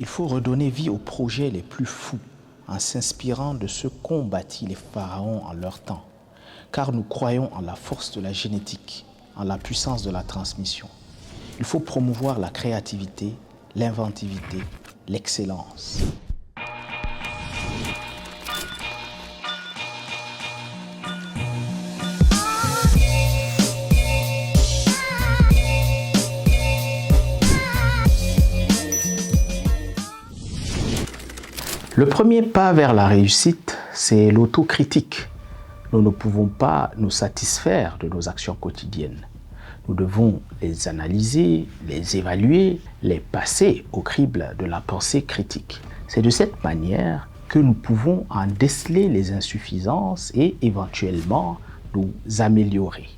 Il faut redonner vie aux projets les plus fous en s'inspirant de ce qu'ont bâti les pharaons en leur temps. Car nous croyons en la force de la génétique, en la puissance de la transmission. Il faut promouvoir la créativité, l'inventivité, l'excellence. Le premier pas vers la réussite, c'est l'autocritique. Nous ne pouvons pas nous satisfaire de nos actions quotidiennes. Nous devons les analyser, les évaluer, les passer au crible de la pensée critique. C'est de cette manière que nous pouvons en déceler les insuffisances et éventuellement nous améliorer.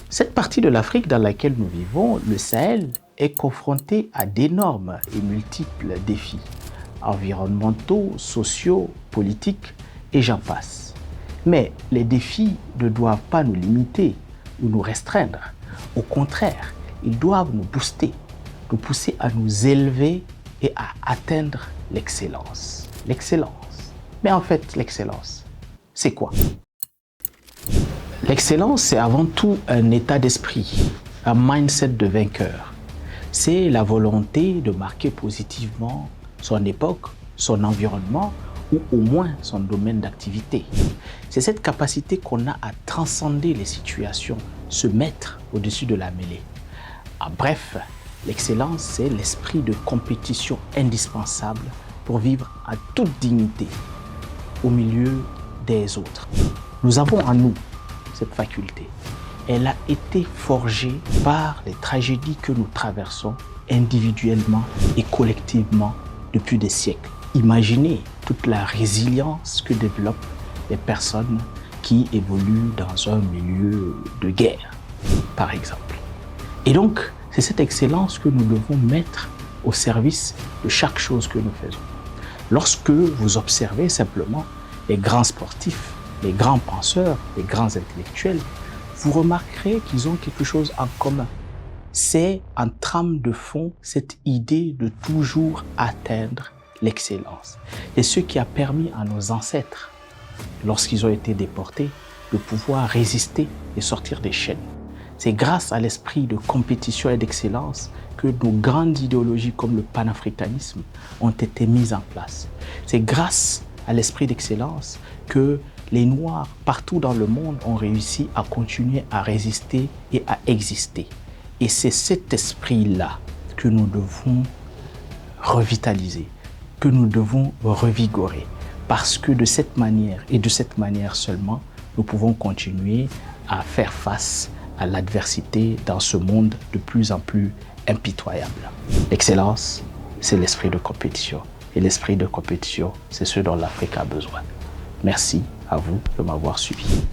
Cette partie de l'Afrique dans laquelle nous vivons, le Sahel, est confrontée à d'énormes et multiples défis environnementaux, sociaux, politiques et j'en passe. Mais les défis ne doivent pas nous limiter ou nous restreindre. Au contraire, ils doivent nous booster, nous pousser à nous élever et à atteindre l'excellence. L'excellence. Mais en fait, l'excellence, c'est quoi? L'excellence, c'est avant tout un état d'esprit, un mindset de vainqueur. C'est la volonté de marquer positivement son époque, son environnement ou au moins son domaine d'activité. C'est cette capacité qu'on a à transcender les situations, se mettre au-dessus de la mêlée. En bref, l'excellence, c'est l'esprit de compétition indispensable pour vivre à toute dignité au milieu des autres. Nous avons en nous cette faculté. Elle a été forgée par les tragédies que nous traversons individuellement et collectivement depuis des siècles. Imaginez toute la résilience que développent les personnes qui évoluent dans un milieu de guerre, par exemple. Et donc, c'est cette excellence que nous devons mettre au service de chaque chose que nous faisons. Lorsque vous observez simplement les grands sportifs, les grands penseurs, les grands intellectuels, vous remarquerez qu'ils ont quelque chose en commun. C'est en trame de fond cette idée de toujours atteindre l'excellence. Et ce qui a permis à nos ancêtres, lorsqu'ils ont été déportés, de pouvoir résister et sortir des chaînes. C'est grâce à l'esprit de compétition et d'excellence que nos grandes idéologies comme le panafricanisme ont été mises en place. C'est grâce à l'esprit d'excellence que les Noirs partout dans le monde ont réussi à continuer à résister et à exister. Et c'est cet esprit-là que nous devons revitaliser, que nous devons revigorer. Parce que de cette manière et de cette manière seulement, nous pouvons continuer à faire face à l'adversité dans ce monde de plus en plus impitoyable. L'excellence, c'est l'esprit de compétition. Et l'esprit de compétition, c'est ce dont l'Afrique a besoin. Merci à vous de m'avoir suivi.